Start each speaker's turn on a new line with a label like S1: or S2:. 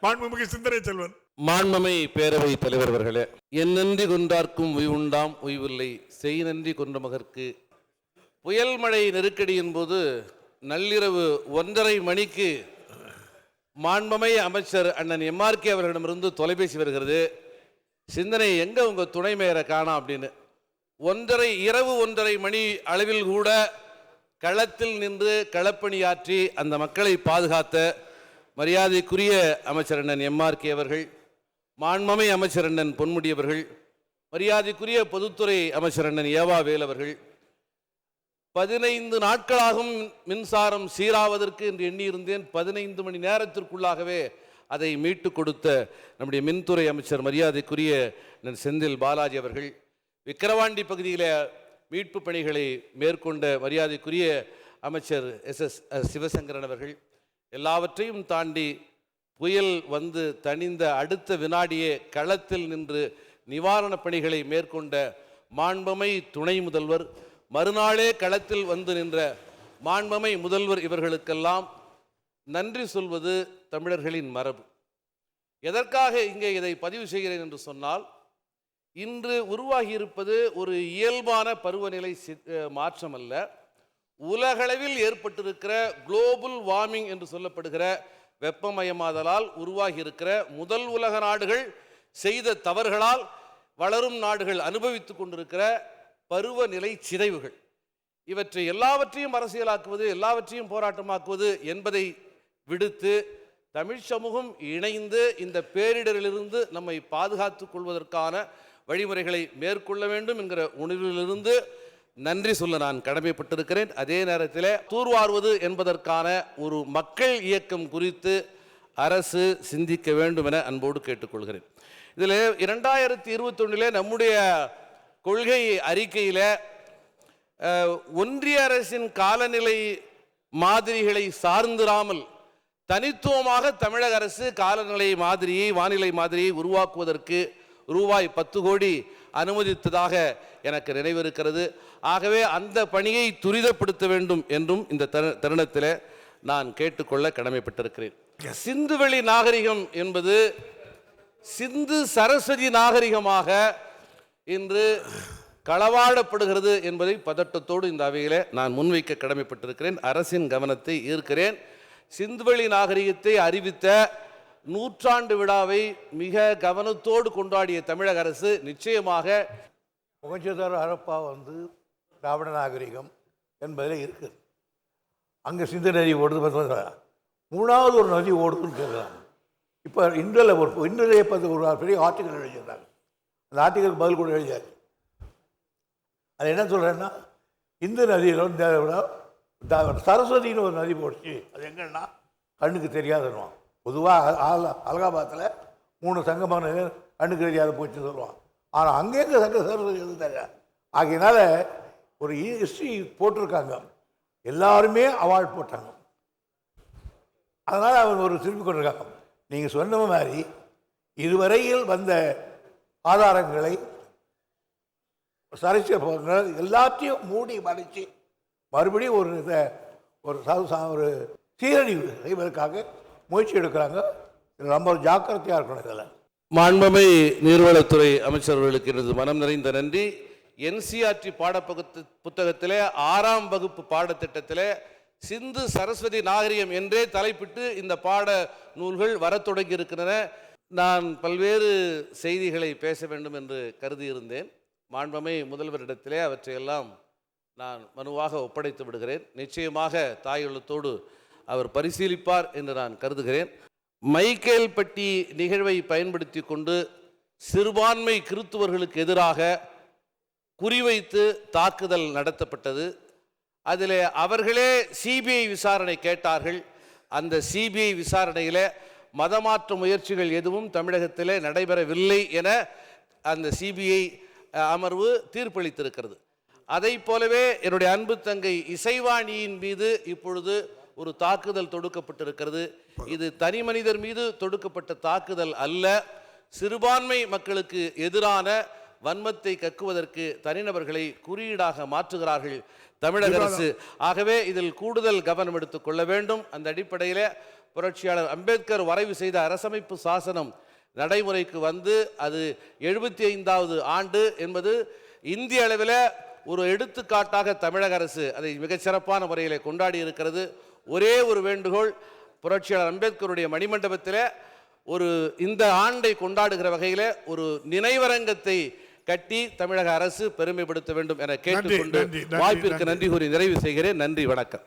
S1: மாண்புமிகு சிந்தனை செல்வன்.
S2: மாண்பமை பேரவை தலைவர் அவர்களே, என் நன்றி கொண்டார்க்கும் உய்வுண்டாம் உய்வில்லை, செய் நன்றி கொன்ற மகற்கு. புயல் மழை நெருக்கடியின் போது நள்ளிரவு 1:30 மணிக்கு மாண்பமை அமைச்சர் அண்ணன் எம்ஆர்கே அவர்களிடமிருந்து தொலைபேசி வருகிறது. சிந்தனை எங்க உங்க துணை மேயரை காணோம் அப்படின்னு. இரவு 1:30 மணி அளவில் கூட களத்தில் நின்று களப்பணியாற்றி அந்த மக்களை பாதுகாத்த மரியாதைக்குரிய அமைச்சர் அண்ணன் எம்ஆர்கே அவர்கள், மாண்பமை அமைச்சர் அண்ணன் பொன்முடி அவர்கள், மரியாதைக்குரிய பொதுத்துறை அமைச்சர் அண்ணன் ஏவா வேல் அவர்கள், 15 நாட்களாகும் மின்சாரம் சீராவதற்கு என்று எண்ணியிருந்தேன். 15 மணி நேரத்திற்குள்ளாகவே அதை மீட்டு கொடுத்த நம்முடைய மின்துறை அமைச்சர் மரியாதைக்குரிய செந்தில் பாலாஜி அவர்கள், விக்கிரவாண்டி பகுதியில் மீட்பு பணிகளை மேற்கொண்ட மரியாதைக்குரிய அமைச்சர் எஸ் சிவசங்கரன் அவர்கள், எல்லாவற்றையும் தாண்டி புயல் வந்து தணிந்த அடுத்த வினாடியே களத்தில் நின்று நிவாரணப் பணிகளை மேற்கொண்ட மாண்பமை துணை முதல்வர், மறுநாளே களத்தில் வந்து நின்ற மாண்பமை முதல்வர், இவர்களுக்கெல்லாம் நன்றி சொல்வது தமிழர்களின் மரபு. எதற்காக இங்கே இதை பதிவு செய்கிறேன் என்று சொன்னால், இன்று உருவாகி இருப்பது ஒரு இயல்பான பருவநிலை மாற்றம் அல்ல, உலகளவில் ஏற்பட்டிருக்கிற குளோபல் வார்மிங் என்று சொல்லப்படுகிற வெப்பமயமாதலால் உருவாகி இருக்கிற முதல் உலக நாடுகள் செய்த தவறுகளால் வளரும் நாடுகள் அனுபவித்துக் கொண்டிருக்கிற பருவநிலை சிதைவுகள். இவற்றை எல்லாவற்றையும் அரசியலாக்குவது, எல்லாவற்றையும் போராட்டமாக்குவது என்பதை விடுத்து தமிழ் சமூகம் இணைந்து இந்த பேரிடரிலிருந்து நம்மை பாதுகாத்துக் கொள்வதற்கான வழிமுறைகளை மேற்கொள்ள வேண்டும் என்கிற உணர்விலிருந்து நன்றி சொல்ல நான் கடமைப்பட்டிருக்கிறேன். அதே நேரத்தில் தூர்வாருவது என்பதற்கான ஒரு மக்கள் இயக்கம் குறித்து அரசு சிந்திக்க வேண்டும் என அன்போடு கேட்டுக்கொள்கிறேன். இதில் 2021 நம்முடைய கொள்கை அறிக்கையில் ஒன்றிய அரசின் காலநிலை மாதிரிகளை சார்ந்திராமல் தனித்துவமாக தமிழக அரசு காலநிலை மாதிரியை, வானிலை மாதிரியை உருவாக்குவதற்கு ரூபாய் 10 கோடி அனுமதித்ததாக எனக்கு நினைவிருக்கிறது. ஆகவே அந்த பணியை துரிதப்படுத்த வேண்டும் என்றும் இந்த தருணத்தில் நான் கேட்டுக்கொள்ள கடமைப்பட்டிருக்கிறேன். சிந்துவெளி நாகரிகம் என்பது சிந்து சரஸ்வதி நாகரிகமாக இன்று களவாடப்படுகிறது என்பதை பதட்டத்தோடு இந்த அவையில் நான் முன்வைக்க கடமைப்பட்டிருக்கிறேன். அரசின் கவனத்தை ஈர்க்கிறேன். சிந்துவெளி நாகரிகத்தை அறிவித்த 100ஆண்டு விழாவை மிக கவனத்தோடு கொண்டாடிய தமிழக அரசு நிச்சயமாக
S3: முகஞ்சதார ஹரப்பா வந்து திராவிட நாகரிகம் என்பதில் இருக்குது. அங்கே சிந்து நதி ஓடுது, 3வது ஒரு நதி ஓடுதுன்னு கேட்குறாங்க. இப்போ இன்றைய பார்த்து ஒரு பெரிய ஆர்டிக்கல் எழுதியிருந்தாங்க. அந்த ஆர்டிக்கலுக்கு பதில் கூட எழுதியாச்சு. அது என்ன சொல்கிறேன்னா, இந்து நதியில் சரஸ்வதினு ஒரு நதி போடுச்சு. அது எங்கன்னா கண்ணுக்கு தெரியாதுன்னுவான். பொதுவாக அலகாபாத்தில் 3 சங்கமான கண்ணுக்கு தெரியாத போச்சுன்னு சொல்லுவான். ஆனால் அங்கேருந்து சரஸ்வதி எதுவும் தெரியாது. ஆகையினால ஒரு ஹிஸ்ட்ரி போட்டிருக்காங்க, எல்லாருமே அவார்டு போட்டாங்க. அதனால் அவன் ஒரு திருப்பி கொண்டிருக்காங்க. நீங்கள் சொன்ன மாதிரி இதுவரையில் வந்த ஆதாரங்களை சரிச்சு எல்லாத்தையும் மூடி மறைச்சி மறுபடியும் ஒரு சீரழிவு செய்வதற்காக முயற்சி எடுக்கிறாங்க. ரொம்ப ஜாக்கிரதையாக இருக்கணும். இதில்
S2: மாண்புமை நீர்வளத்துறை அமைச்சர்களுக்கு எனது மனம் நிறைந்த நன்றி. என்சிஆர்டி புத்தகத்தில் 6ஆம் வகுப்பு பாடத்திட்டத்தில் சிந்து சரஸ்வதி நாகரிகம் என்றே தலைப்பிட்டு இந்த பாட நூல்கள் வர தொடங்கி இருக்கின்றன. நான் பல்வேறு செய்திகளை பேச வேண்டும் என்று கருதியிருந்தேன். மாண்புமை முதல்வரிடத்திலே அவற்றையெல்லாம் நான் மனுவாக ஒப்படைத்து விடுகிறேன். நிச்சயமாக தாயெழுத்தோடு அவர் பரிசீலிப்பார் என்று நான் கருதுகிறேன். மைக்கேல்பட்டி நிகழ்வை பயன்படுத்தி கொண்டு சிறுபான்மை கிறித்துவர்களுக்கு எதிராக குறிவைத்து தாக்குதல் நடத்தப்பட்டது. அதில் அவர்களே சிபிஐ விசாரணை கேட்டார்கள். அந்த சிபிஐ விசாரணையில் மதமாற்ற முயற்சிகள் எதுவும் தமிழகத்தில் நடைபெறவில்லை என அந்த சிபிஐ அமர்வு தீர்ப்பளித்திருக்கிறது. அதை போலவே என்னுடைய அன்பு தங்கை இசைவாணியின் மீது இப்பொழுது ஒரு தாக்குதல் தொடுக்கப்பட்டிருக்கிறது. இது தனி மனிதர் மீது தொடுக்கப்பட்ட தாக்குதல் அல்ல, சிறுபான்மை மக்களுக்கு எதிரான வன்மத்தை கக்குவதற்கு தனிநபர்களை குறியீடாக மாற்றுகிறார்கள் தமிழக அரசு. ஆகவே இதில் கூடுதல் கவனம் எடுத்துக் கொள்ள வேண்டும். அந்த அடிப்படையில் புரட்சியாளர் அம்பேத்கர் வரைவு செய்த அரசமைப்பு சாசனம் நடைமுறைக்கு வந்து அது 75வது ஆண்டு என்பது இந்திய அளவில் ஒரு எடுத்துக்காட்டாக தமிழக அரசு அதை மிகச்சிறப்பான முறையில் கொண்டாடி இருக்கிறது. ஒரே ஒரு வேண்டுகோள், புரட்சியாளர் அம்பேத்கருடைய மணிமண்டபத்தில் இந்த ஆண்டை கொண்டாடுகிற வகையில் ஒரு நினைவரங்கத்தை கட்டி தமிழக அரசு பெருமைப்படுத்த வேண்டும் என கேட்டுக்கொண்டு வாய்ப்பிற்கு நன்றி கூறி நிறைவு செய்கிறேன். நன்றி, வணக்கம்.